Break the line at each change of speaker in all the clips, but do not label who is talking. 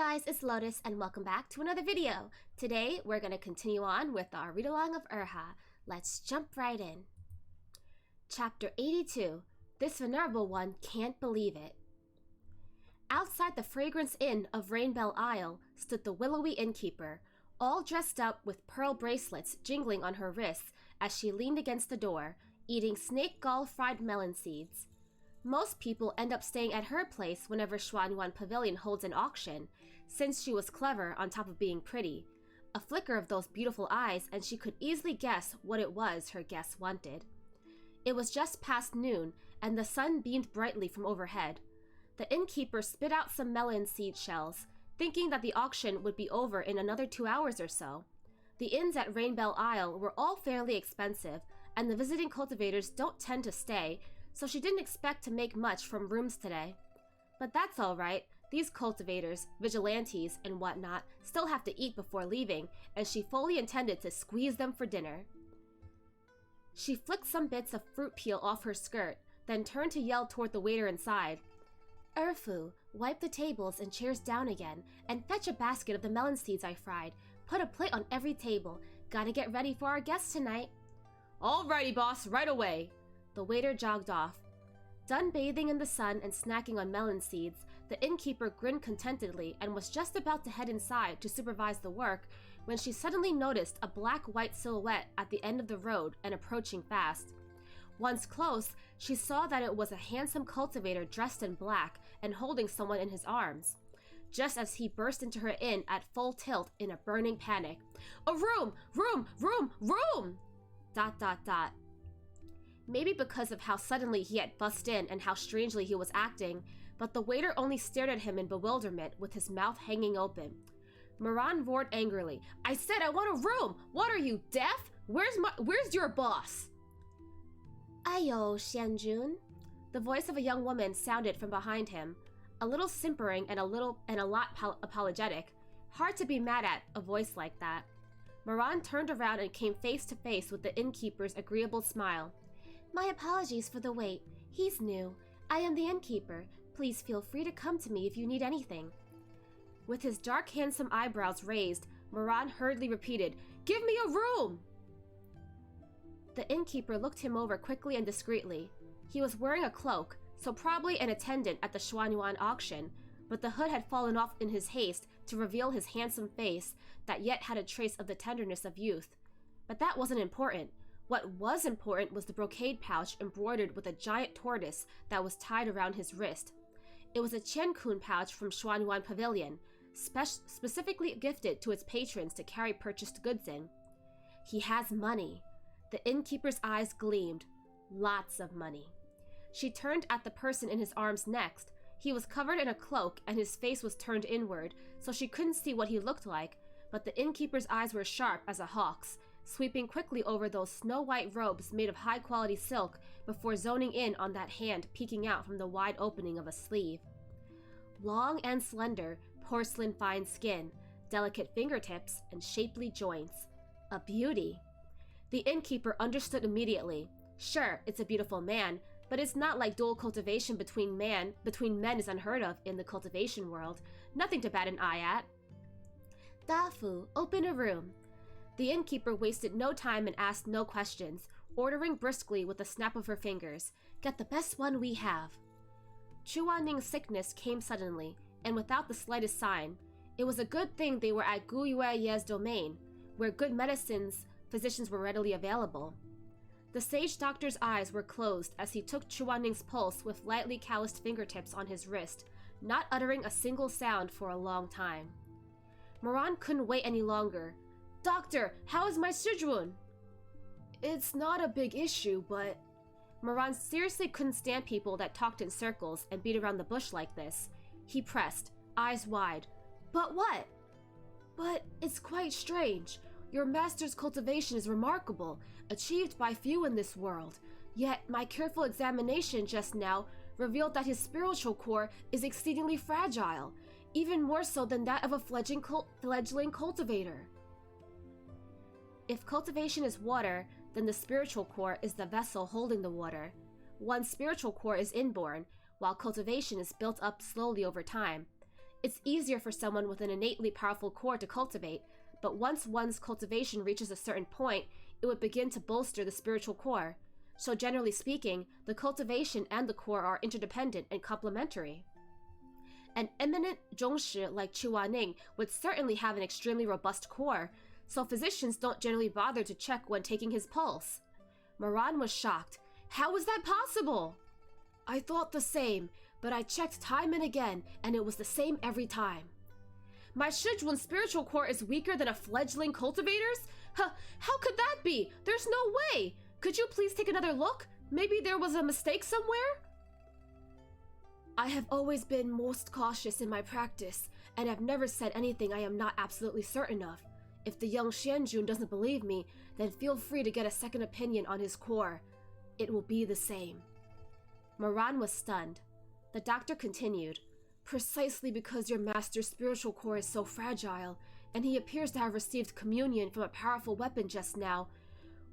guys, it's Lotus and welcome back to another video. Today we're going to continue on with our read-along of Urha. Let's jump right in. Chapter 82. This venerable one can't believe it. Outside the Fragrance Inn of Rainbell Isle stood the willowy innkeeper, all dressed up with pearl bracelets jingling on her wrists as she leaned against the door, eating snake gall fried melon seeds. Most people end up staying at her place whenever Xuanyuan Pavilion holds an auction, since she was clever on top of being pretty. A flicker of those beautiful eyes and she could easily guess what it was her guests wanted. It was just past noon, and the sun beamed brightly from overhead. The innkeeper spit out some melon seed shells, thinking that the auction would be over in another 2 hours or so. The inns at Rainbell Isle were all fairly expensive, and the visiting cultivators don't tend to stay, so she didn't expect to make much from rooms today. But that's alright, these cultivators, vigilantes, and whatnot still have to eat before leaving, and she fully intended to squeeze them for dinner. She flicked some bits of fruit peel off her skirt, then turned to yell toward the waiter inside. "Erfu, wipe the tables and chairs down again, and fetch a basket of the melon seeds I fried. Put a plate on every table. Gotta get ready for our guests tonight." "Alrighty, boss, right away." The waiter jogged off. Done bathing in the sun and snacking on melon seeds, the innkeeper grinned contentedly and was just about to head inside to supervise the work when she suddenly noticed a black-white silhouette at the end of the road and approaching fast. Once close, she saw that it was a handsome cultivator dressed in black and holding someone in his arms. Just as he burst into her inn at full tilt in a burning panic. "A room! Room! Room! Room!" ... Maybe because of how suddenly he had bust in and how strangely he was acting, but the waiter only stared at him in bewilderment with his mouth hanging open. Moran roared angrily, "I said I want a room! What are you, deaf? Where's your boss?" "Ayo, Xianjun." The voice of a young woman sounded from behind him, a little simpering and a lot apologetic. Hard to be mad at a voice like that. Moran turned around and came face to face with the innkeeper's agreeable smile. "My apologies for the wait. He's new. I am the innkeeper. Please feel free to come to me if you need anything." With his dark, handsome eyebrows raised, Moran hurriedly repeated, "Give me a room!" The innkeeper looked him over quickly and discreetly. He was wearing a cloak, so probably an attendant at the Xuanyuan auction, but the hood had fallen off in his haste to reveal his handsome face that yet had a trace of the tenderness of youth. But that wasn't important. What was important was the brocade pouch embroidered with a giant tortoise that was tied around his wrist. It was a Qiankun pouch from Xuanyuan Pavilion, specifically gifted to its patrons to carry purchased goods in. He has money. The innkeeper's eyes gleamed. Lots of money. She turned at the person in his arms next. He was covered in a cloak and his face was turned inward, so she couldn't see what he looked like, but the innkeeper's eyes were sharp as a hawk's, sweeping quickly over those snow-white robes made of high-quality silk before zoning in on that hand peeking out from the wide opening of a sleeve. Long and slender, porcelain-fine skin, delicate fingertips, and shapely joints. A beauty. The innkeeper understood immediately. Sure, it's a beautiful man, but it's not like dual cultivation between men is unheard of in the cultivation world. Nothing to bat an eye at. "Dafu, open a room." The innkeeper wasted no time and asked no questions, ordering briskly with a snap of her fingers, "Get the best one we have." Chuanning's sickness came suddenly, and without the slightest sign. It was a good thing they were at Gu Yue's domain, where good physicians were readily available. The sage doctor's eyes were closed as he took Chuanning's pulse with lightly calloused fingertips on his wrist, not uttering a single sound for a long time. Moran couldn't wait any longer. "Doctor, how is my Shizun?" "It's not a big issue, but..." Moran seriously couldn't stand people that talked in circles and beat around the bush like this. He pressed, eyes wide. "But what?" "But it's quite strange. Your master's cultivation is remarkable, achieved by few in this world. Yet my careful examination just now revealed that his spiritual core is exceedingly fragile, even more so than that of a fledgling cultivator." If cultivation is water, then the spiritual core is the vessel holding the water. One's spiritual core is inborn, while cultivation is built up slowly over time. It's easier for someone with an innately powerful core to cultivate, but once one's cultivation reaches a certain point, it would begin to bolster the spiritual core. So generally speaking, the cultivation and the core are interdependent and complementary. An eminent zhongshi like Chuaning would certainly have an extremely robust core, so physicians don't generally bother to check when taking his pulse. Moran was shocked. How was that possible? I thought the same, but I checked time and again, and it was the same every time. My Shizun's spiritual core is weaker than a fledgling cultivator's? How could that be? There's no way! Could you please take another look? Maybe there was a mistake somewhere? I have always been most cautious in my practice, and have never said anything I am not absolutely certain of. If the young Xianjun doesn't believe me, then feel free to get a second opinion on his core. It will be the same. Moran was stunned. The doctor continued, precisely because your master's spiritual core is so fragile, and he appears to have received communion from a powerful weapon just now,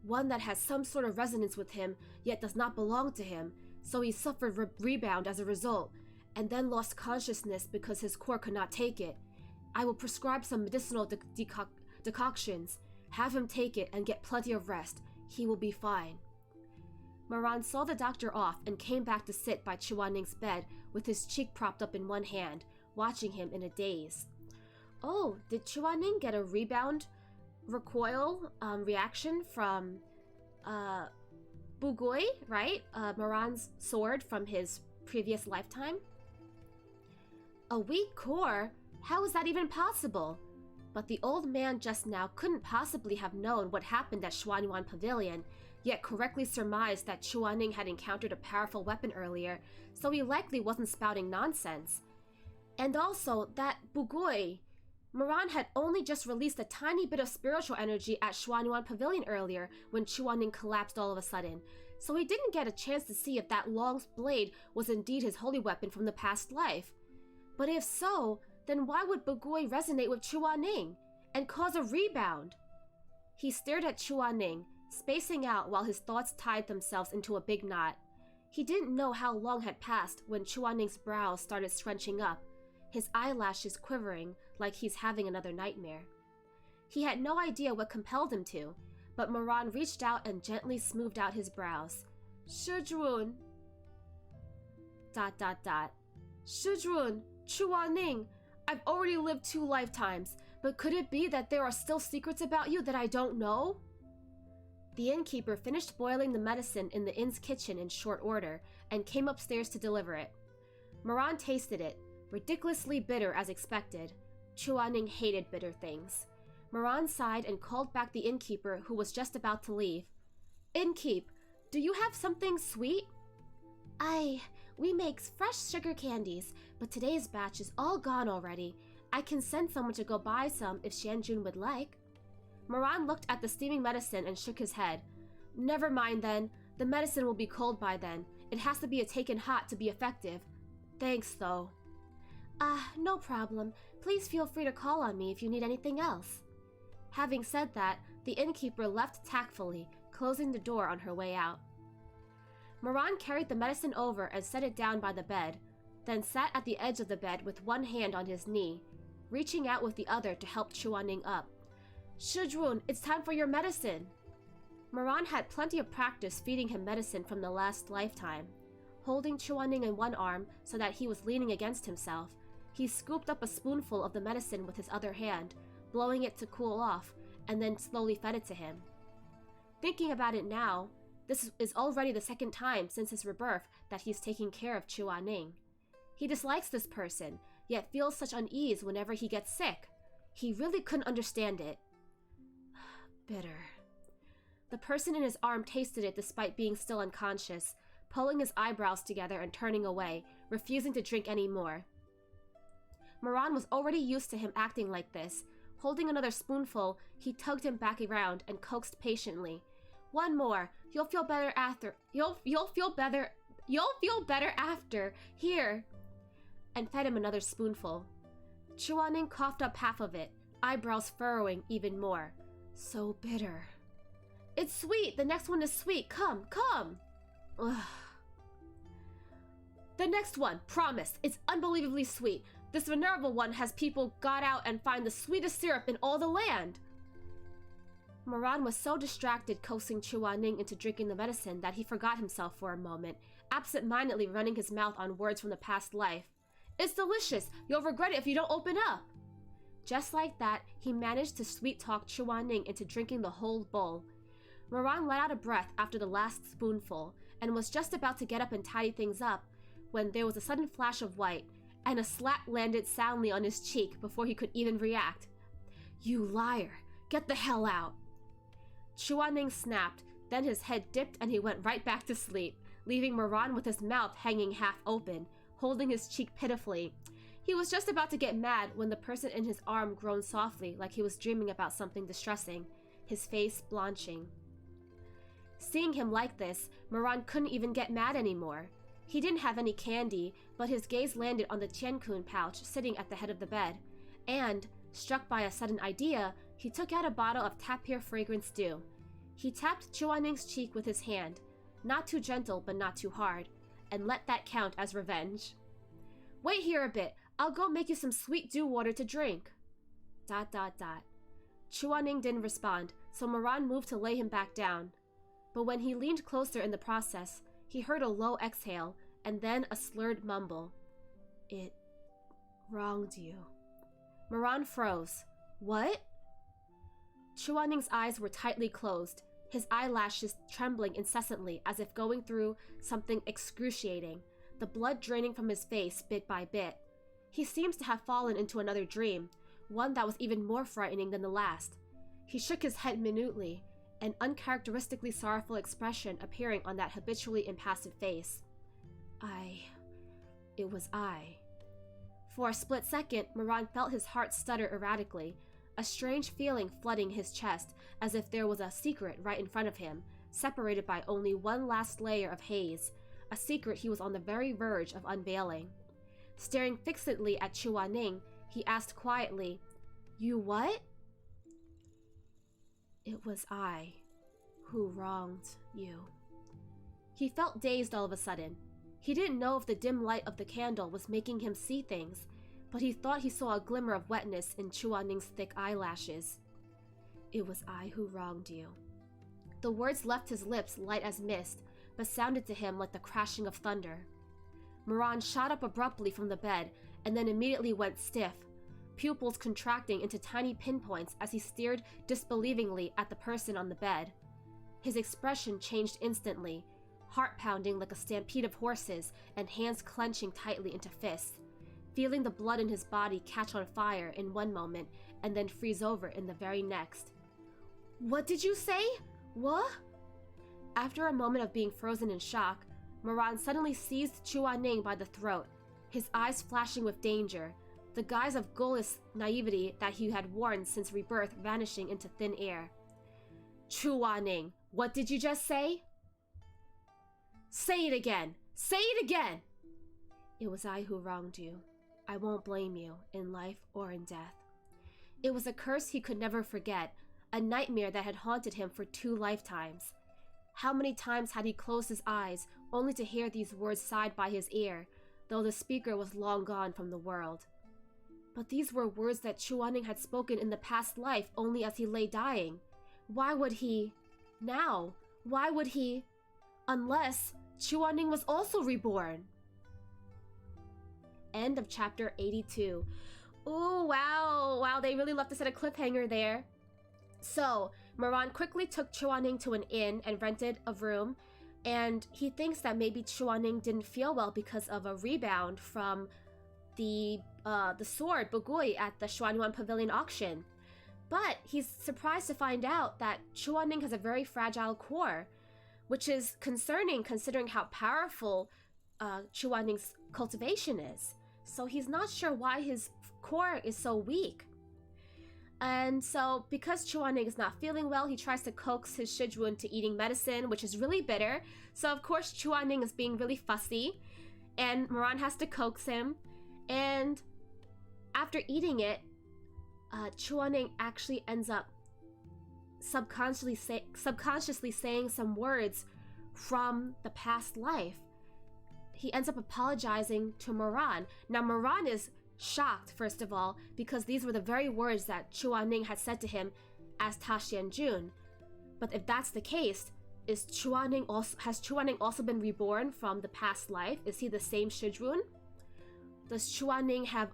one that has some sort of resonance with him, yet does not belong to him, so he suffered rebound as a result, and then lost consciousness because his core could not take it. I will prescribe some medicinal decoctions. Have him take it and get plenty of rest. He will be fine. Moran saw the doctor off and came back to sit by Chuaning's bed with his cheek propped up in one hand, watching him in a daze. Oh, did Chuaning get a rebound recoil reaction from Bugui, right? Moran's sword from his previous lifetime? A weak core? How is that even possible? But the old man just now couldn't possibly have known what happened at Xuanyuan Pavilion, yet correctly surmised that Chuaning had encountered a powerful weapon earlier, so he likely wasn't spouting nonsense. And also, that Bugui, Moran had only just released a tiny bit of spiritual energy at Xuanyuan Pavilion earlier when Chuaning collapsed all of a sudden, so he didn't get a chance to see if that long blade was indeed his holy weapon from the past life. But if so, then why would Bugui resonate with Chuaning and cause a rebound? He stared at Chuaning, spacing out while his thoughts tied themselves into a big knot. He didn't know how long had passed when Chuaning's brows started scrunching up, his eyelashes quivering like he's having another nightmare. He had no idea what compelled him to, but Moran reached out and gently smoothed out his brows. Shizun. ... Shizun, Chuaning, I've already lived 2 lifetimes, but could it be that there are still secrets about you that I don't know? The innkeeper finished boiling the medicine in the inn's kitchen in short order and came upstairs to deliver it. Moran tasted it, ridiculously bitter as expected. Chuaning hated bitter things. Moran sighed and called back the innkeeper, who was just about to leave. Innkeep, do you have something sweet? We make fresh sugar candies, but today's batch is all gone already. I can send someone to go buy some if Xianjun would like. Moran looked at the steaming medicine and shook his head. Never mind then. The medicine will be cold by then. It has to be taken hot to be effective. Thanks, though. No problem. Please feel free to call on me if you need anything else. Having said that, the innkeeper left tactfully, closing the door on her way out. Moran carried the medicine over and set it down by the bed, then sat at the edge of the bed with one hand on his knee, reaching out with the other to help Chuaning up. Shizun, it's time for your medicine. Moran had plenty of practice feeding him medicine from the last lifetime. Holding Chuaning in one arm so that he was leaning against himself, he scooped up a spoonful of the medicine with his other hand, blowing it to cool off, and then slowly fed it to him. Thinking about it now, this is already the 2nd time since his rebirth that he's taking care of Chuaning. He dislikes this person, yet feels such unease whenever he gets sick. He really couldn't understand it. Bitter. The person in his arm tasted it despite being still unconscious, pulling his eyebrows together and turning away, refusing to drink any more. Moran was already used to him acting like this. Holding another spoonful, he tugged him back around and coaxed patiently. One more. You'll feel better after. You'll feel better after. Here. And fed him another spoonful. Chuaning coughed up half of it, eyebrows furrowing even more. So bitter. It's sweet. The next one is sweet. Come. Ugh. The next one, promise. It's unbelievably sweet. This venerable one has people got out and find the sweetest syrup in all the land. Moran was so distracted coaxing Chuaning into drinking the medicine that he forgot himself for a moment, absent-mindedly running his mouth on words from the past life. It's delicious. You'll regret it if you don't open up. Just like that, he managed to sweet-talk Chuaning into drinking the whole bowl. Moran let out a breath after the last spoonful, and was just about to get up and tidy things up, when there was a sudden flash of white, and a slap landed soundly on his cheek before he could even react. You liar! Get the hell out! Chuaning snapped, then his head dipped and he went right back to sleep, leaving Moran with his mouth hanging half open, holding his cheek pitifully. He was just about to get mad when the person in his arm groaned softly like he was dreaming about something distressing, his face blanching. Seeing him like this, Moran couldn't even get mad anymore. He didn't have any candy, but his gaze landed on the Tiankun pouch sitting at the head of the bed, and, struck by a sudden idea, he took out a bottle of tapir fragrance dew. He tapped Chuaning's cheek with his hand, not too gentle but not too hard, and let that count as revenge. Wait here a bit, I'll go make you some sweet dew water to drink. ... Chuaning didn't respond, so Moran moved to lay him back down. But when he leaned closer in the process, he heard a low exhale, and then a slurred mumble. It wronged you. Moran froze. What? Chuaning's eyes were tightly closed, his eyelashes trembling incessantly as if going through something excruciating, the blood draining from his face bit by bit. He seems to have fallen into another dream, one that was even more frightening than the last. He shook his head minutely, an uncharacteristically sorrowful expression appearing on that habitually impassive face. It was I. For a split second, Moran felt his heart stutter erratically, a strange feeling flooding his chest, as if there was a secret right in front of him, separated by only one last layer of haze, a secret he was on the very verge of unveiling. Staring fixedly at Chuaning, he asked quietly, You what? It was I who wronged you. He felt dazed all of a sudden. He didn't know if the dim light of the candle was making him see things, but he thought he saw a glimmer of wetness in Chuaning's thick eyelashes. It was I who wronged you. The words left his lips light as mist, but sounded to him like the crashing of thunder. Moran shot up abruptly from the bed, and then immediately went stiff, pupils contracting into tiny pinpoints as he stared disbelievingly at the person on the bed. His expression changed instantly, heart pounding like a stampede of horses and hands clenching tightly into fists, feeling the blood in his body catch on fire in one moment and then freeze over in the very next. What did you say? What? After a moment of being frozen in shock, Moran suddenly seized Chuaning by the throat, his eyes flashing with danger, the guise of ghoulish naivety that he had worn since rebirth vanishing into thin air. Chuaning, what did you just say? Say it again! Say it again! It was I who wronged you. I won't blame you, in life or in death. It was a curse he could never forget, a nightmare that had haunted him for 2 lifetimes. How many times had he closed his eyes, only to hear these words sighed by his ear, though the speaker was long gone from the world. But these were words that Chuaning had spoken in the past life only as he lay dying. Why would he... now? Why would he... unless Chuaning was also reborn? End of chapter 82. Ooh, wow, they really left us at a cliffhanger there. So, Moran quickly took Chuaning to an inn and rented a room, and he thinks that maybe Chuaning didn't feel well because of a rebound from the sword, Bugui, at the Xuanyuan Pavilion auction. But he's surprised to find out that Chuaning has a very fragile core, which is concerning considering how powerful Chuaning's cultivation is. So he's not sure why his core is so weak. And so, because Chuaning is not feeling well, he tries to coax his Shizun to eating medicine, which is really bitter. So of course Chuaning is being really fussy, and Moran has to coax him. And after eating it, Chuaning actually ends up subconsciously saying some words from the past life. He ends up apologizing to Moran. Now Moran is Shocked, first of all, because these were the very words that Chuaning had said to him as Ta Xianjun. But if that's the case, has Chuaning also been reborn from the past life? Is he the same Shizun? Does Chuaning have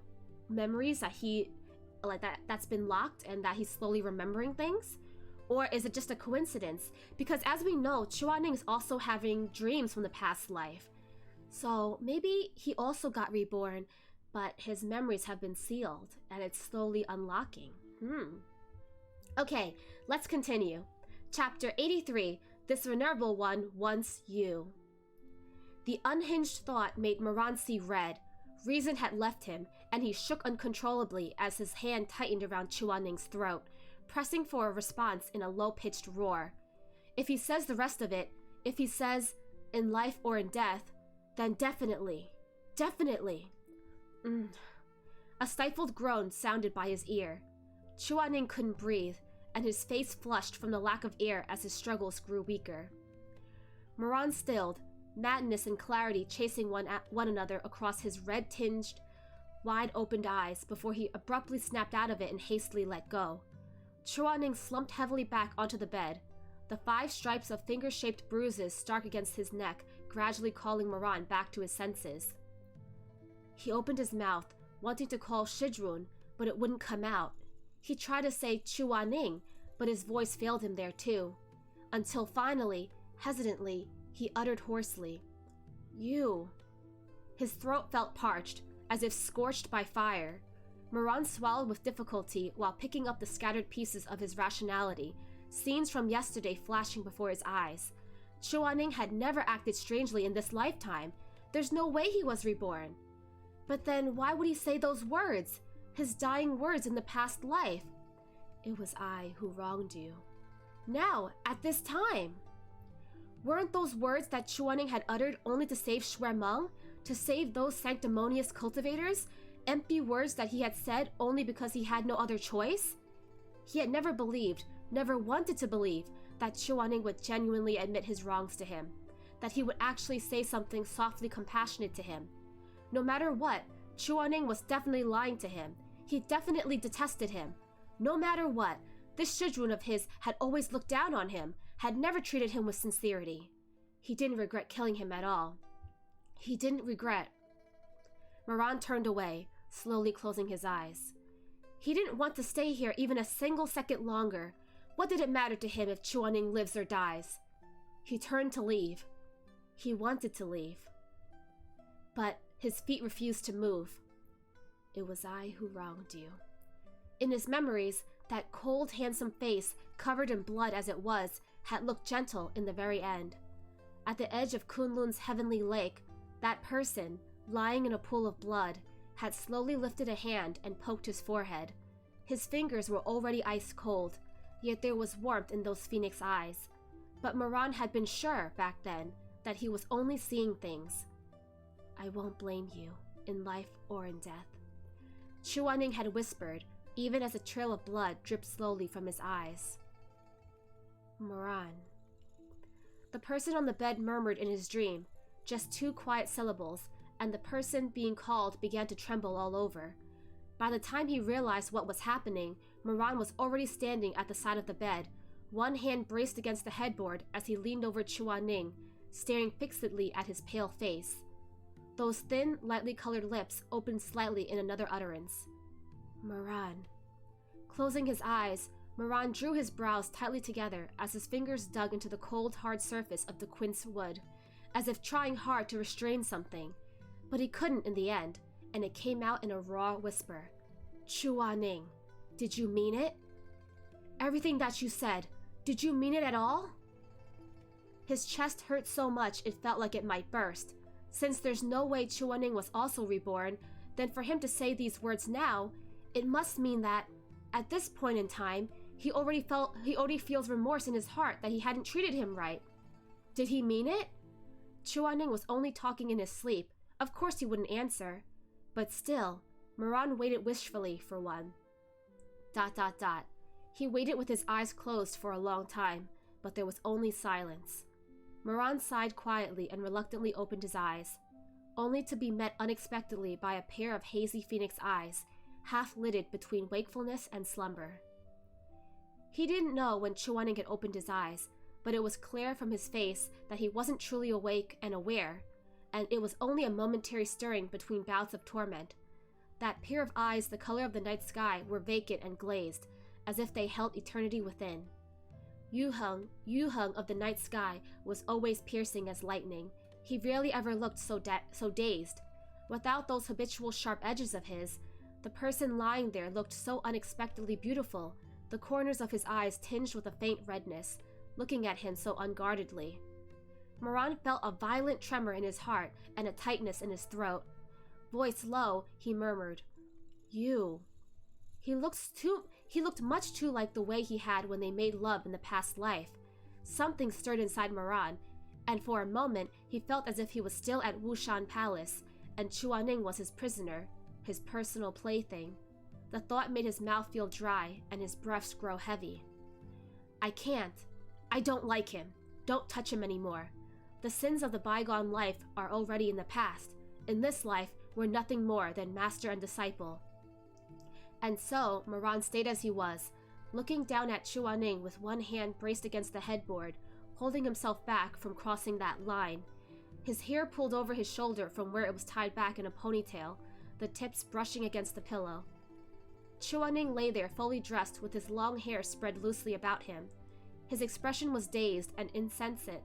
memories that's been locked and that he's slowly remembering things? Or is it just a coincidence? Because as we know, Chuaning is also having dreams from the past life. So maybe he also got reborn, but his memories have been sealed and it's slowly unlocking. Okay, let's continue. Chapter 83, This Venerable One Wants You. The unhinged thought made Moran see red. Reason had left him, and he shook uncontrollably as his hand tightened around Chuaning's throat, pressing for a response in a low-pitched roar. If he says the rest of it, if he says, in life or in death, then definitely. A stifled groan sounded by his ear. Chuaning couldn't breathe, and his face flushed from the lack of air as his struggles grew weaker. Moran stilled, madness and clarity chasing one another across his red-tinged, wide-opened eyes before he abruptly snapped out of it and hastily let go. Chuaning slumped heavily back onto the bed, the 5 stripes of finger-shaped bruises stark against his neck gradually calling Moran back to his senses. He opened his mouth, wanting to call Shizun, but it wouldn't come out. He tried to say Chuaning, but his voice failed him there too, until finally, hesitantly, he uttered hoarsely, "You." His throat felt parched, as if scorched by fire. Moran swallowed with difficulty while picking up the scattered pieces of his rationality, scenes from yesterday flashing before his eyes. Chuaning had never acted strangely in this lifetime. There's no way he was reborn. But then why would he say those words? His dying words in the past life. It was I who wronged you. Now, at this time. Weren't those words that Chuaning had uttered only to save Shuemeng? To save those sanctimonious cultivators? Empty words that he had said only because he had no other choice? He had never believed, never wanted to believe, that Chuaning would genuinely admit his wrongs to him. That he would actually say something softly compassionate to him. No matter what, Chuaning was definitely lying to him. He definitely detested him. No matter what, this Shizun of his had always looked down on him, had never treated him with sincerity. He didn't regret killing him at all. He didn't regret. Moran turned away, slowly closing his eyes. He didn't want to stay here even a single second longer. What did it matter to him if Chuaning lives or dies? He turned to leave. He wanted to leave. But his feet refused to move. It was I who wronged you. In his memories, that cold, handsome face, covered in blood as it was, had looked gentle in the very end. At the edge of Kunlun's heavenly lake, that person, lying in a pool of blood, had slowly lifted a hand and poked his forehead. His fingers were already ice cold, yet there was warmth in those phoenix eyes. But Moran had been sure, back then, that he was only seeing things. I won't blame you, in life or in death. Chuaning had whispered, even as a trail of blood dripped slowly from his eyes. Moran. The person on the bed murmured in his dream, just 2 quiet syllables, and the person being called began to tremble all over. By the time he realized what was happening, Moran was already standing at the side of the bed, one hand braced against the headboard as he leaned over Chuaning, staring fixedly at his pale face. Those thin, lightly colored lips opened slightly in another utterance. Moran. Closing his eyes, Moran drew his brows tightly together as his fingers dug into the cold, hard surface of the quince wood, as if trying hard to restrain something. But he couldn't in the end, and it came out in a raw whisper. Chuaning, did you mean it? Everything that you said, did you mean it at all? His chest hurt so much it felt like it might burst. Since there's no way Chuaning was also reborn, then for him to say these words now, it must mean that, at this point in time, he already feels remorse in his heart that he hadn't treated him right. Did he mean it? Chuaning was only talking in his sleep. Of course he wouldn't answer. But still, Moran waited wishfully for one. ... He waited with his eyes closed for a long time, but there was only silence. Moran sighed quietly and reluctantly opened his eyes. only to be met unexpectedly by a pair of hazy phoenix eyes, half-lidded between wakefulness and slumber. He didn't know when Chuaning had opened his eyes, but it was clear from his face that he wasn't truly awake and aware, and it was only a momentary stirring between bouts of torment. That pair of eyes the color of the night sky were vacant and glazed, as if they held eternity within. Yuheng of the night sky was always piercing as lightning. He rarely ever looked so dazed. Without those habitual sharp edges of his, the person lying there looked so unexpectedly beautiful, the corners of his eyes tinged with a faint redness, looking at him so unguardedly. Moran felt a violent tremor in his heart and a tightness in his throat. Voice low, he murmured, "You." He looked much too like the way he had when they made love in the past life. Something stirred inside Moran, and for a moment he felt as if he was still at Wushan Palace, and Chuaning was his prisoner, his personal plaything. The thought made his mouth feel dry and his breaths grow heavy. "I can't. I don't like him. Don't touch him anymore. The sins of the bygone life are already in the past. In this life, we're nothing more than master and disciple." And so, Moran stayed as he was, looking down at Chuaning with one hand braced against the headboard, holding himself back from crossing that line. His hair pulled over his shoulder from where it was tied back in a ponytail, the tips brushing against the pillow. Chuaning lay there fully dressed with his long hair spread loosely about him. His expression was dazed and insensate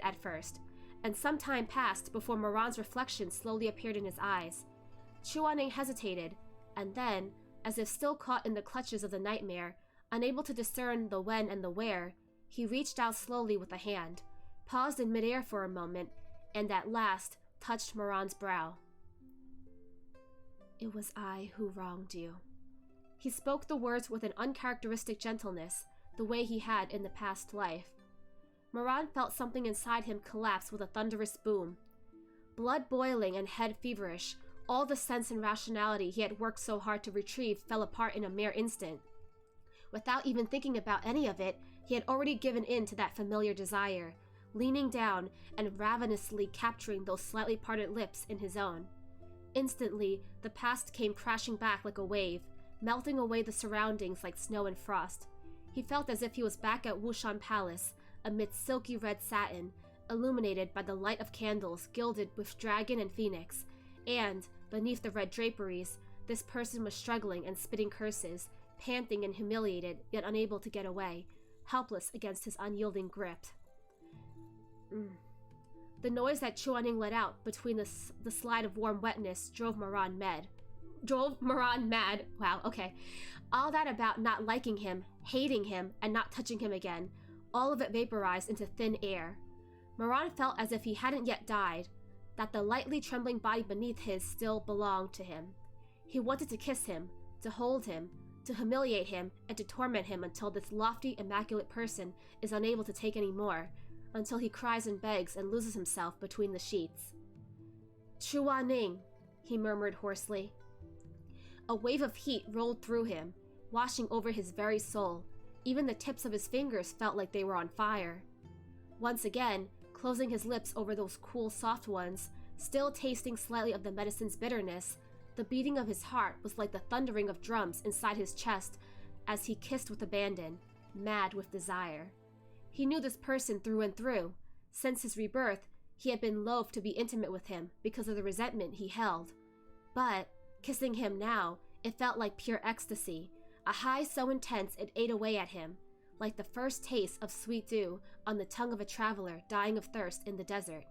at first, and some time passed before Moran's reflection slowly appeared in his eyes. Chuaning hesitated, and then, as if still caught in the clutches of the nightmare, unable to discern the when and the where, he reached out slowly with a hand, paused in midair for a moment, and at last touched Moran's brow. "It was I who wronged you." He spoke the words with an uncharacteristic gentleness, the way he had in the past life. Moran felt something inside him collapse with a thunderous boom. Blood boiling and head feverish, all the sense and rationality he had worked so hard to retrieve fell apart in a mere instant. Without even thinking about any of it, he had already given in to that familiar desire, leaning down and ravenously capturing those slightly parted lips in his own. Instantly, the past came crashing back like a wave, melting away the surroundings like snow and frost. He felt as if he was back at Wushan Palace, amidst silky red satin, illuminated by the light of candles gilded with dragon and phoenix, and, beneath the red draperies, this person was struggling and spitting curses, panting and humiliated, yet unable to get away, helpless against his unyielding grip. The noise that Chuaning let out between the slide of warm wetness drove Moran mad. Wow, okay. All that about not liking him, hating him, and not touching him again, all of it vaporized into thin air. Moran felt as if he hadn't yet died, that the lightly trembling body beneath his still belonged to him. He wanted to kiss him, to hold him, to humiliate him, and to torment him until this lofty, immaculate person is unable to take any more, until he cries and begs and loses himself between the sheets. "Chuaning," he murmured hoarsely. A wave of heat rolled through him, washing over his very soul. Even the tips of his fingers felt like they were on fire. Once again, closing his lips over those cool, soft ones, still tasting slightly of the medicine's bitterness, the beating of his heart was like the thundering of drums inside his chest as he kissed with abandon, mad with desire. He knew this person through and through. Since his rebirth, he had been loath to be intimate with him because of the resentment he held. But, kissing him now, it felt like pure ecstasy, a high so intense it ate away at him, like the first taste of sweet dew on the tongue of a traveler dying of thirst in the desert,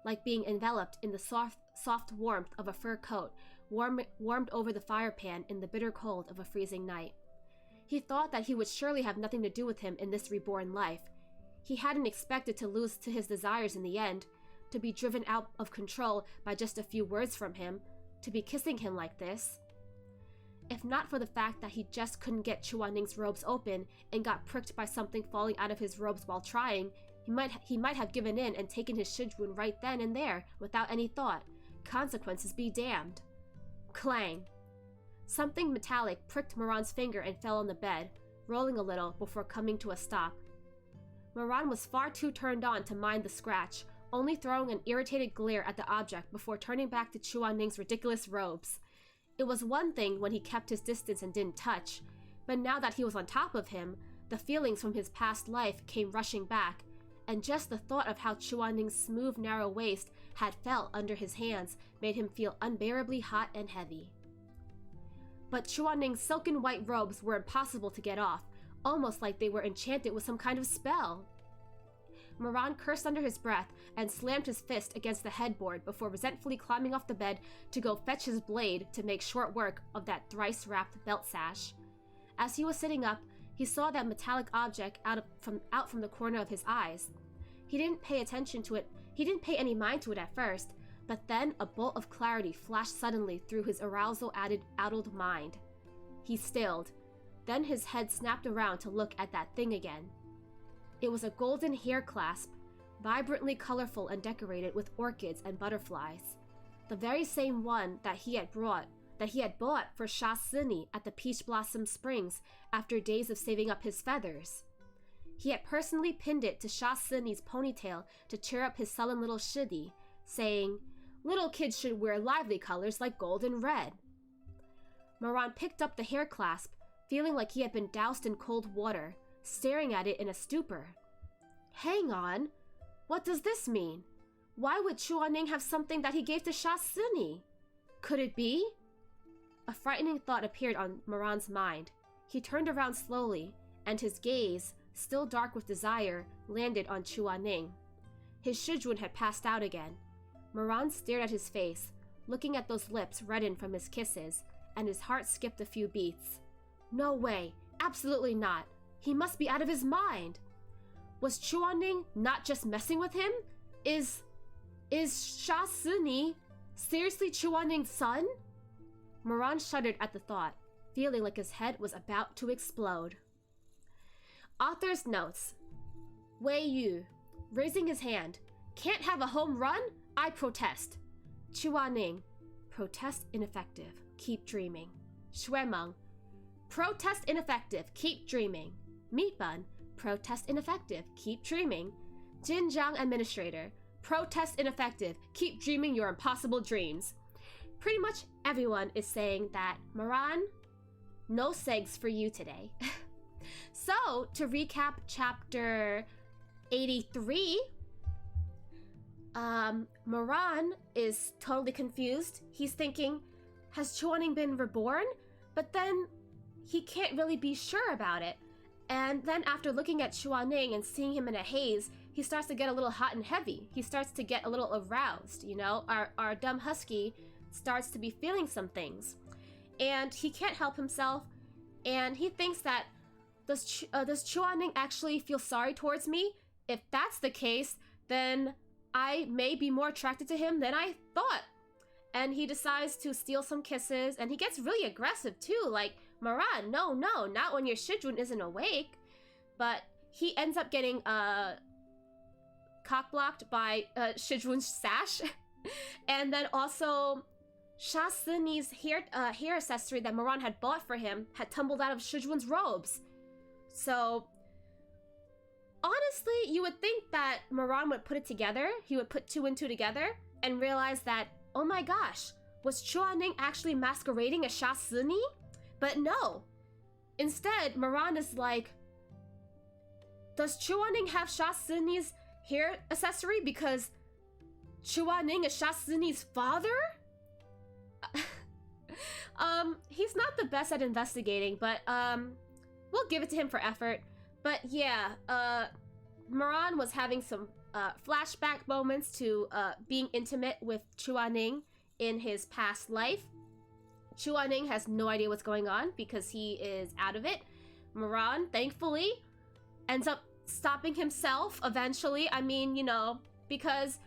like being enveloped in the soft warmth of a fur coat warmed over the fire pan in the bitter cold of a freezing night. He thought that he would surely have nothing to do with him in this reborn life. He hadn't expected to lose to his desires in the end, to be driven out of control by just a few words from him, to be kissing him like this. If not for the fact that he just couldn't get Chuaning's robes open and got pricked by something falling out of his robes while trying, he might have given in and taken his Shizun right then and there without any thought. Consequences be damned. Clang. Something metallic pricked Moran's finger and fell on the bed, rolling a little before coming to a stop. Moran was far too turned on to mind the scratch, only throwing an irritated glare at the object before turning back to Chuan-Ning's ridiculous robes. It was one thing when he kept his distance and didn't touch, but now that he was on top of him, the feelings from his past life came rushing back, and just the thought of how Chuan-Ning's smooth, narrow waist had felt under his hands made him feel unbearably hot and heavy. But Chuan-Ning's silken white robes were impossible to get off, almost like they were enchanted with some kind of spell. Moran cursed under his breath and slammed his fist against the headboard before resentfully climbing off the bed to go fetch his blade to make short work of that thrice-wrapped belt sash. As he was sitting up, he saw that metallic object out from the corner of his eyes. He didn't pay attention to it. He didn't pay any mind to it at first, but then a bolt of clarity flashed suddenly through his arousal-addled mind. He stilled. Then his head snapped around to look at that thing again. It was a golden hair clasp, vibrantly colorful and decorated with orchids and butterflies. The very same one that he had bought for Xianxia at the Peach Blossom Springs after days of saving up his feathers. He had personally pinned it to Xianxia's ponytail to cheer up his sullen little shidi, saying, "Little kids should wear lively colors like gold and red." Moran picked up the hair clasp, feeling like he had been doused in cold water, staring at it in a stupor. Hang on, what does this mean? Why would Chuan-Ning have something that he gave to Xianxia? Could it be? A frightening thought appeared on Moran's mind. He turned around slowly, and his gaze, still dark with desire, landed on Chuan-Ning. His Shizun had passed out again. Moran stared at his face, looking at those lips reddened from his kisses, and his heart skipped a few beats. No way, absolutely not. He must be out of his mind. Was Chuan-Ning not just messing with him? Is Xianxia seriously Chuan-Ning's son? Moran shuddered at the thought, feeling like his head was about to explode. Author's notes. Wei Yu, raising his hand. Can't have a home run? I protest. Chuan-Ning, protest ineffective. Keep dreaming. Xuemeng, protest ineffective. Keep dreaming. Meatbun, protest ineffective. Keep dreaming. Jinjiang administrator, protest ineffective. Keep dreaming your impossible dreams. Pretty much everyone is saying that, Moran, no segs for you today. So, to recap chapter 83, Moran is totally confused. He's thinking, has Chuan-Ning been reborn? But then he can't really be sure about it. And then after looking at Chuan-Ning and seeing him in a haze, he starts to get a little hot and heavy. He starts to get a little aroused, you know? Our dumb Husky starts to be feeling some things. And he can't help himself. And he thinks that, does Chuan-Ning actually feel sorry towards me? If that's the case, then I may be more attracted to him than I thought. And he decides to steal some kisses, and he gets really aggressive too, like, Moran, no, not when your Shizun isn't awake. But he ends up getting cock-blocked by Shizun's sash. And then also, Xianxia's hair accessory that Moran had bought for him had tumbled out of Shizun's robes. So, honestly, you would think that Moran would put it together. He would put two and two together and realize that, oh my gosh, was Chuan-Ning actually masquerading as Xianxia? But no. Instead, Moran is like, does Chuan-Ning have Xianxia's hair accessory because Chuan-Ning is Xianxia's father? He's not the best at investigating, but we'll give it to him for effort. But yeah, Moran was having some flashback moments to being intimate with Chuan-Ning in his past life. Chuan-Ning has no idea what's going on because he is out of it. Moran, thankfully, ends up stopping himself eventually. I mean, you know, because,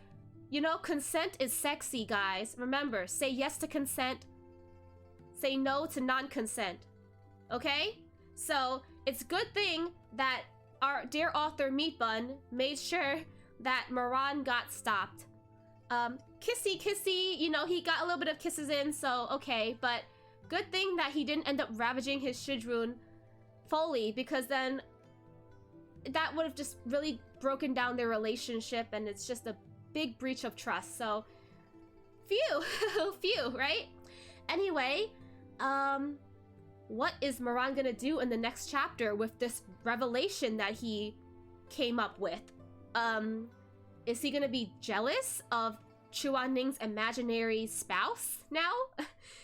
you know, consent is sexy, guys. Remember, say yes to consent. Say no to non-consent. Okay? So, it's a good thing that our dear author Meatbun made sure that Moran got stopped. Kissy, you know, he got a little bit of kisses in, so okay, but good thing that he didn't end up ravaging his Shizun fully, because then that would have just really broken down their relationship, and it's just a big breach of trust. So, phew, right? Anyway, what is Moran gonna do in the next chapter with this revelation that he came up with? Is he gonna be jealous of Chuan-Ning's imaginary spouse now?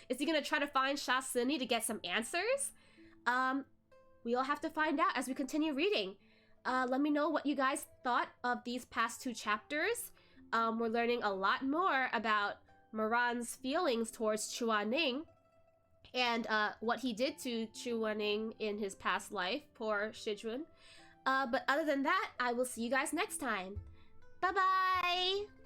Is he gonna try to find Sha Sini to get some answers? We'll have to find out as we continue reading. Let me know what you guys thought of these past 2 chapters. We're learning a lot more about Moran's feelings towards Chuan-Ning and what he did to Chuan-Ning in his past life, poor Shizun. But other than that, I will see you guys next time. Bye-bye!